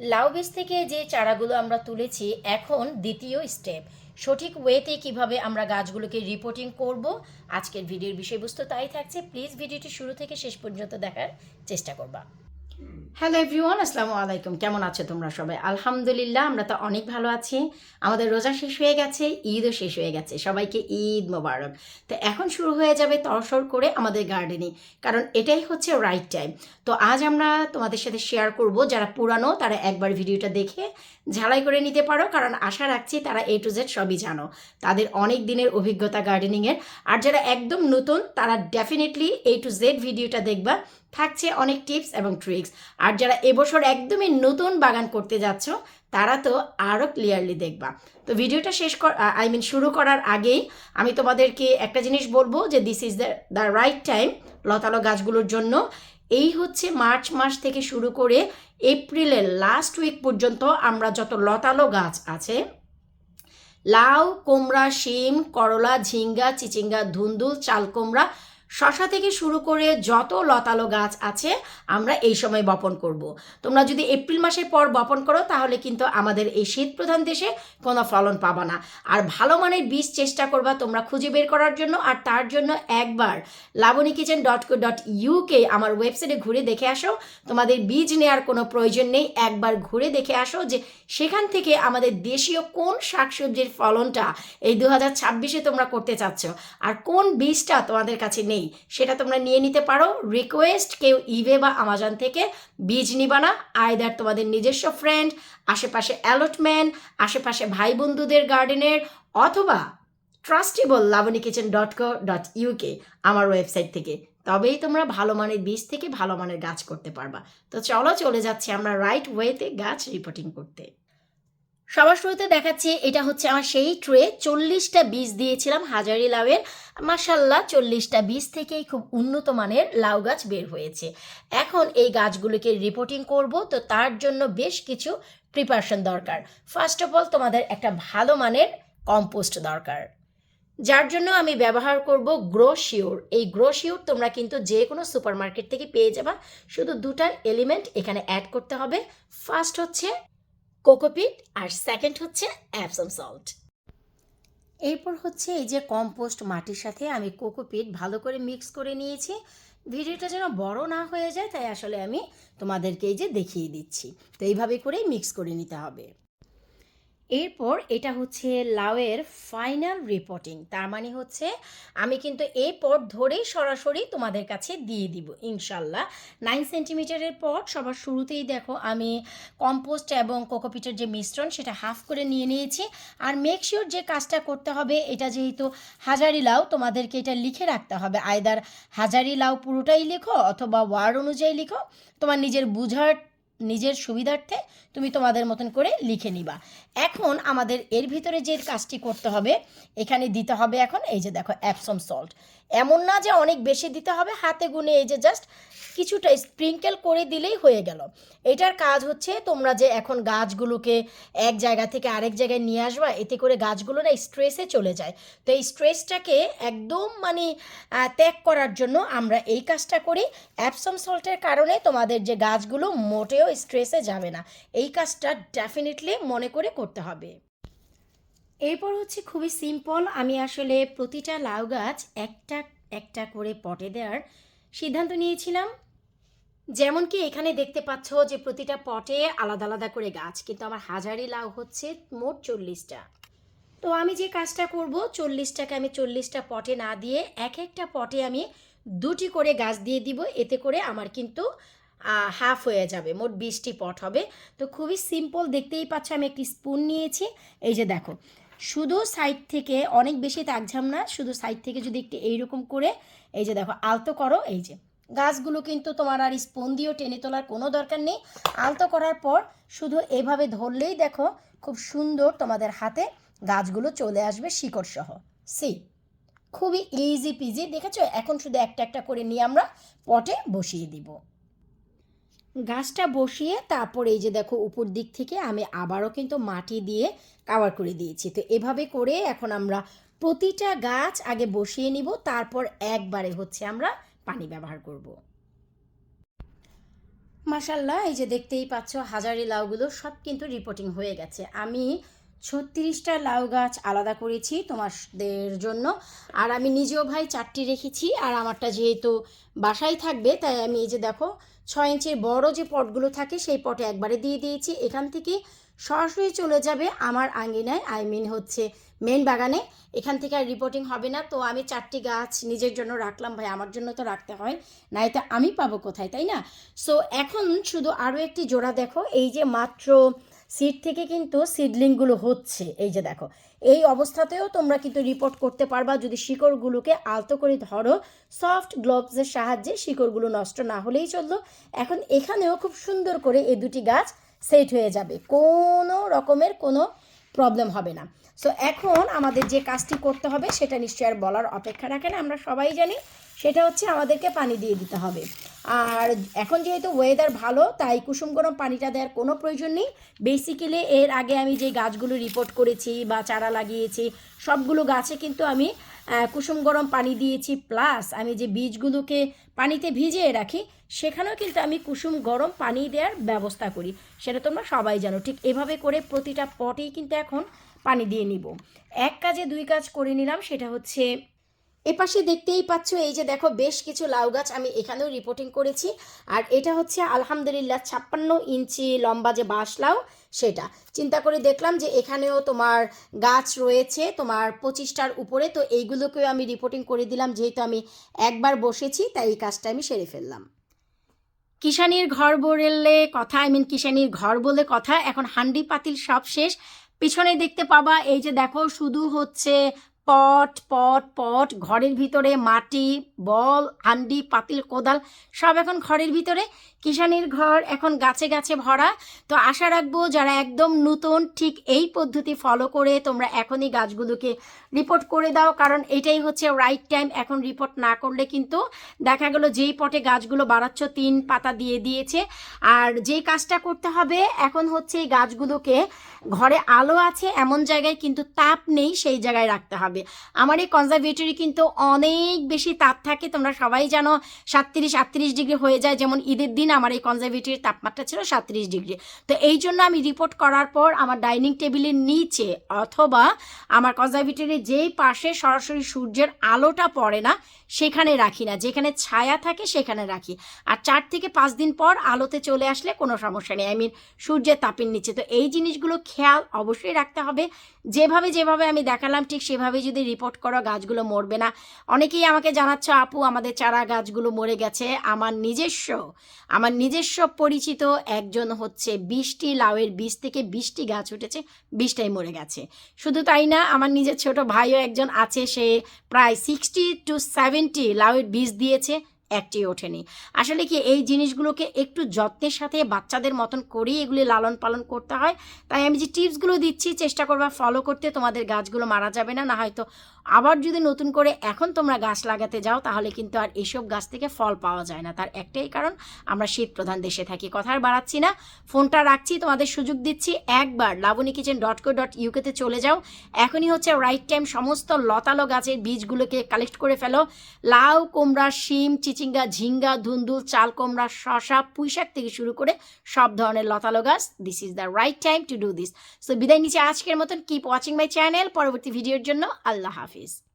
লাউ বীজ থেকে যে চারাগুলো আমরা তুলেছি, এখন দ্বিতীয় স্টেপ সঠিক ওয়েতে কিভাবে আমরা গাছগুলোকে রিপোর্টিং করব, আজকের ভিডিওর বিষয়বস্তু তাই থাকছে। প্লিজ ভিডিওটি শুরু থেকে শেষ পর্যন্ত দেখার চেষ্টা করবা। হ্যালো এভরিওয়ান, আসসালামু আলাইকুম। কেমন আছো তোমরা সবাই? আলহামদুলিল্লাহ, আমরা তো অনেক ভালো আছি। আমাদের রোজা শেষ হয়ে গেছে, ঈদও শেষ হয়ে গেছে, সবাইকে ঈদ মোবারক। তো এখন শুরু হয়ে যাবে তরসর করে আমাদের গার্ডেনিং, কারণ এটাই হচ্ছে রাইট টাইম। তো আজ আমরা তোমাদের সাথে শেয়ার করব, যারা পুরানো তারা একবার ভিডিওটা দেখে ঝালাই করে নিতে পারো, কারণ আশা রাখছি তারা A to Z সবই জানো, তাদের অনেক দিনের অভিজ্ঞতা গার্ডেনিংয়ের। আর যারা একদম নতুন তারা ডেফিনেটলি A to Z ভিডিওটা দেখবা, থাকছে অনেক টিপস এবং ট্রিক্স। আর যারা এবছর একদমই নতুন বাগান করতে যাচ্ছ তারা তো আরও ক্লিয়ারলি দেখবা। তো ভিডিওটা শুরু করার আগেই আমি তোমাদেরকে একটা জিনিস বলবো যে this is the right time লতালো গাছগুলোর জন্য। এই হচ্ছে মার্চ মাস থেকে শুরু করে এপ্রিলের লাস্ট উইক পর্যন্ত আমরা যত লতালো গাছ আছে, লাউ, কুমড়া, শিম, করলা, ঝিঙ্গা, চিচিঙ্গা, ধুন্দুল, চাল কুমড়া, শশা থেকে শুরু করে যত লতালো গাছ আছে আমরা এই সময় বপন করব। তোমরা যদি এপ্রিল মাসের পর বপন করো তাহলে কিন্তু আমাদের এই শীত প্রধান দেশে কোনো ফলন পাবা না। আর ভালো মানের বীজ চেষ্টা করবা তোমরা খুঁজে বের করার জন্য। আর তার জন্য একবার lavaniekitchen.co.uk আমার ওয়েবসাইটে ঘুরে দেখে আসো। তোমাদের বীজ নেওয়ার কোনো প্রয়োজন নেই, একবার ঘুরে দেখে আসো যে সেখান থেকে আমাদের দেশীয় কোন শাকসবজির ফলনটা এই 2026-এ তোমরা করতে চাচ্ছ আর কোন বীজটা তোমাদের কাছে নেই সেটা তোমরা নিয়ে নিতে পারো। রিকোয়েস্ট, কেউ ইবে বা আমাজন থেকে বীজ নিবা না। আইদার তোমাদের নিজস্ব ফ্রেন্ড, আশেপাশে অ্যালটম্যান, আশেপাশে ভাই বন্ধুদের গার্ডেনের, অথবা ট্রাস্টেবল lavaniekitchen.co.uk আমার ওয়েবসাইট থেকে, তবেই তোমরা ভালো মানের বীজ থেকে ভালো মানের গাছ করতে পারবা। তো চলে যাচ্ছি আমরা রাইট ওয়েতে গাছ রিপোর্টিং করতে। সবার শুরুতে দেখাচ্ছি, এটা হচ্ছে আমার সেই ট্রে, 40টা বীজ দিয়েছিলাম হাজারি লাউয়ের। মাশাল্লাহ 40টা বীজ থেকেই খুব উন্নত মানের লাউ গাছ বের হয়েছে। এখন এই গাছগুলোকে রিপোর্টিং করব, তো তার জন্য বেশ কিছু প্রিপারেশন দরকার। ফার্স্ট অফ অল তোমাদের একটা ভালো মানের কম্পোস্ট দরকার, যার জন্য আমি ব্যবহার করব গ্রোশিওর। এই গ্রোশিওর তোমরা কিন্তু যে কোনো সুপার মার্কেট থেকে পেয়ে যাবা। শুধু দুটা এলিমেন্ট এখানে অ্যাড করতে হবে। ফার্স্ট হচ্ছে কোকোপিট আর সেকেন্ড হচ্ছে অ্যাপসম সল্ট। এরপর হচ্ছে এই যে কম্পোস্ট মাটির সাথে আমি কোকোপিট ভালো করে মিক্স করে নিয়েছি। ভিডিওটা যেন বড় না হয়ে যায় তাই আসলে আমি তোমাদেরকে এই যে দেখিয়ে দিচ্ছি। তো এইভাবে করেই মিক্স করে নিতে হবে। এরপর এটা হচ্ছে লাউয়ের ফাইনাল রিপোর্টিং, তার মানে হচ্ছে আমি কিন্তু এই পট ধরেই সরাসরি তোমাদের কাছে দিয়ে দিব ইনশাল্লাহ। 9 সেন্টিমিটারের পট সবার শুরুতেই দেখো আমি কম্পোস্ট এবং কোকোপিটের যে মিশ্রণ সেটা হাফ করে নিয়ে নিয়েছি। আর মেকশিওর যে কাজটা করতে হবে, এটা যেহেতু হাজারি লাউ তোমাদেরকে এটা লিখে রাখতে হবে। আইদার হাজারি লাউ পুরোটাই লিখো অথবা ওয়ার্ড অনুযায়ী লিখো, তোমার নিজের সুবিধার্থে তুমি তোমাদের মতন করে লিখে নিবা। এখন আমাদের এর ভিতরে যে কাজটি করতে হবে, এখানে দিতে হবে এখন এই যে দেখো অ্যাপসম সল্ট। এমন না যে অনেক বেশি দিতে হবে, হাতে গুনে এই যে জাস্ট কিছুটা স্প্রিঙ্কেল করে দিলেই হয়ে গেল। এটার কাজ হচ্ছে তোমরা যে এখন গাছগুলোকে এক জায়গা থেকে আরেক জায়গায় নিয়ে আসবা, এতে করে গাছগুলো না স্ট্রেসে চলে যায়। তো এই স্ট্রেসটাকে একদম ত্যাগ করার জন্য আমরা এই কাজটা করি। অ্যাপসম সল্টের কারণে তোমাদের যে গাছগুলো মোটেও স্ট্রেসে যাবে না। এই কাজটা ডেফিনেটলি মনে করে করতে হবে। এরপর হচ্ছে খুবই সিম্পল, আমি আসলে প্রতিটা লাউ গাছ একটা একটা করে পটে দেওয়ার সিদ্ধান্ত নিয়েছিলাম। যেমন কি এখানে দেখতে পাচ্ছ যে প্রতিটা পটে আলাদা আলাদা করে গাছ, কিন্তু আমার হাজারি লাউ হচ্ছে মোট 40টা। তো আমি যে কাজটা করব, 40টাকে আমি 40টা পটে না দিয়ে এক একটা পটে আমি দুটি করে গাছ দিয়ে দিব। এতে করে আমার কিন্তু হাফ হয়ে যাবে, মোট 20টি পট হবে। তো খুবই সিম্পল, দেখতেই পাচ্ছ আমি একটি স্পুন নিয়েছি। এই যে দেখো, শুধু সাইড থেকে, অনেক বেশি তাকঝাম না, শুধু সাইড থেকে যদি একটু এইরকম করে এই যে দেখো আলতো করো, এই যে গাছগুলো কিন্তু তোমার আর স্পুন দিয়েও টেনে তোলার কোনো দরকার নেই। আলতো করার পর শুধু এভাবে ধরলেই দেখো খুব সুন্দর তোমাদের হাতে গাছগুলো চলে আসবে শিকড় সহ। খুবই ইজি পিজি, দেখেছো? এখন শুধু একটা একটা করে নিয়ে আমরা পটে বসিয়ে দিব। গাছটা বসিয়ে তারপর এই যে দেখো উপর দিক থেকে আমি আবারও কিন্তু মাটি দিয়ে কাভার করে দিয়েছি। তো এভাবে করে এখন আমরা প্রতিটা গাছ আগে বসিয়ে নিব, তারপর একবারে হচ্ছে আমরা পানি ব্যবহার করব। মাশাল্লাহ, এই যে দেখতেই পাচ্ছ হাজারি লাউগুলো সব কিন্তু রিপোর্টিং হয়ে গেছে। আমি 36টা লাউ গাছ আলাদা করেছি তোমাদের জন্য, আর আমি নিজেও ভাই 4টি রেখেছি, আর আমারটা যেহেতু বাসায় থাকবে তাই আমি এই যে দেখো 6 ইঞ্চির বড় যে পটগুলো থাকে সেই পটে একবারে দিয়ে দিয়েছি। এখান থেকে সরাসরি চলে যাবে আমার আঙ্গিনায়, আই মিন হচ্ছে মেন বাগানে। এখান থেকে আর রিপোর্টিং হবে না। তো আমি 4টি গাছ নিজের জন্য রাখলাম, ভাই আমার জন্য তো রাখতে হয়, নাই তো আমি পাবো কোথায়, তাই না? সো এখন শুধু আরও একটি জোড়া দেখো, এই যে মাত্র সিড থেকে কিন্তু সিডলিংগুলো হচ্ছে, এই যে দেখো এই অবস্থাতেও তোমরা কিন্তু রিপোর্ট করতে পারবা যদি শিকড়গুলোকে আলতো করে ধরো। সফট গ্লোভসের সাহায্যে শিকড়গুলো নষ্ট না হলেই চললো। এখন এখানেও খুব সুন্দর করে এই দুটি গাছ সেট হয়ে যাবে, কোনো রকমের কোনো প্রবলেম হবে না। সো এখন আমাদের যে কাজটি করতে হবে সেটা নিশ্চয়ই আর বলার অপেক্ষা রাখে না, আমরা সবাই জানি। সেটা হচ্ছে আমাদেরকে পানি দিয়ে দিতে হবে। আর এখন যেহেতু ওয়েদার ভালো তাই কুসুম গরম পানিটা দেওয়ার কোনো প্রয়োজন নেই। বেসিক্যালি এর আগে আমি যে গাছগুলো রিপোর্ট করেছি বা চারা লাগিয়েছি সবগুলো গাছে কিন্তু আমি কুসুম গরম পানি দিয়েছি, প্লাস আমি যে বীজগুলোকে পানিতে ভিজিয়ে রাখি সেখানেও কিন্তু আমি কুসুম গরম পানি দেওয়ার ব্যবস্থা করি। সেটা তোমরা সবাই জানো। ঠিক এভাবে করে প্রতিটা পটেই কিন্তু এখন পানি দিয়ে নিব। এক কাজে দুই কাজ করে নিলাম, সেটা হচ্ছে এপাশে দেখতেই পাচ্ছ এই যে দেখো বেশ কিছু লাউ গাছ আমি এখানেও রিপোর্টিং করেছি। আর এটা হচ্ছে আলহামদুলিল্লাহ 56 ইঞ্চি লম্বা যে বাঁশ লাউ, সেটা চিন্তা করে দেখলাম যে এখানেও তোমার গাছ রয়েছে তোমার 25টার উপরে। তো এইগুলোকেও আমি রিপোর্টিং করে দিলাম, যেহেতু আমি একবার বসেছি তাই এই কাজটা আমি সেরে ফেললাম। কিষানির ঘর বললে কথা, আই মিন কিষানির ঘর বলে কথা, এখন হান্ডি পাতিল সব শেষ। পিছনে দেখতে পাবা এই যে দেখো শুধু হচ্ছে পট পট পট, ঘরের ভিতরে মাটি, বল, হান্ডি পাতিল, কোদাল সব এখন ঘরের ভিতরে। কিষানির ঘর এখন গাছে গাছে ভরা। তো আশা রাখবো যারা একদম নতুন ঠিক এই পদ্ধতি ফলো করে তোমরা এখনই গাছগুলোকে রিপোর্ট করে দাও, কারণ এটাই হচ্ছে রাইট টাইম। এখন রিপোর্ট না করলে কিন্তু দেখা গেল যেই পটে গাছগুলো বাড়াচ্ছ 3 পাতা দিয়ে দিয়েছে। আর যেই কাজটা করতে হবে এখন হচ্ছে এই গাছগুলোকে ঘরে আলো আছে এমন জায়গায় কিন্তু তাপ নেই সেই জায়গায় রাখতে হবে। আমার এই কনজারভেটরি কিন্তু অনেক বেশি তাপ থাকে, তোমরা সবাই জানো 37-38 ডিগ্রি হয়ে যায়। যেমন ঈদের দিন আমার এই কনজারভেটরির তাপমাত্রা ছিল 37 ডিগ্রি। তো এই জন্য আমি রিপোর্ট করার পর আমার ডাইনিং টেবিলের নিচে অথবা আমার কনজারভেটরির যেই পাশে সরাসরি সূর্যের আলোটা পড়ে না সেখানে রাখি না, যেখানে ছায়া থাকে সেখানে রাখি। আর 4 থেকে 5 দিন পর আলোতে চলে আসলে কোনো সমস্যা নেই, আই মিন সূর্যের তাপের নিচে। তো এই জিনিসগুলো খেয়াল অবশ্যই রাখতে হবে। যেভাবে যেভাবে আমি দেখালাম ঠিক সেভাবে যদি রিপোর্ট করো গাছগুলো মরবে না। অনেকেই আমাকে জানাচ্ছ আপু আমাদের চারা গাছগুলো মরে গেছে। আমার নিজস্ব পরিচিত একজন হচ্ছে 20টি লাউয়ের বীজ থেকে 20টি গাছ উঠেছে, 20টাই মরে গেছে। শুধু তাই না, আমার নিজের ছোট ভাইও একজন আছে, সে প্রায় 60 to 70 লাউয়ের বীজ দিয়েছে, একটি ওঠেনি। আসলে কি এই জিনিসগুলোকে একটু যত্নের সাথে বাচ্চাদের মতন করেই এগুলি লালন পালন করতে হয়। তাই আমি যে টিপসগুলো দিচ্ছি চেষ্টা করবা ফলো করতে, তোমাদের গাছগুলো মারা যাবে না। না হয়তো আবার যদি নতুন করে এখন তোমরা গাছ লাগাতে যাও তাহলে কিন্তু আর এইসব গাছ থেকে ফল পাওয়া যায় না। তার একটাই কারণ আমরা শীত প্রধান দেশে থাকি। কথা আর বাড়াচ্ছি না, ফোনটা রাখছি, তোমাদের সুযোগ দিচ্ছি একবার lavaniekitchen.co.uk-তে চলে যাও। এখনই হচ্ছে রাইট টাইম, সমস্ত লতালো গাছের বীজগুলোকে কালেক্ট করে ফেলো। লাউ, কুমড়া, শিম, চিচিঙ্গা, ঝিঙ্গা, ধুন্দুল, চাল কুমড়া, শশা, পুঁইশাক থেকে শুরু করে সব ধরনের লতালো গাছ, this is the right time to do this. So বিদায় নিচ্ছি আজকের মতন। Keep watching my channel. পরবর্তী ভিডিওর জন্য আল্লাহ হাফিজ।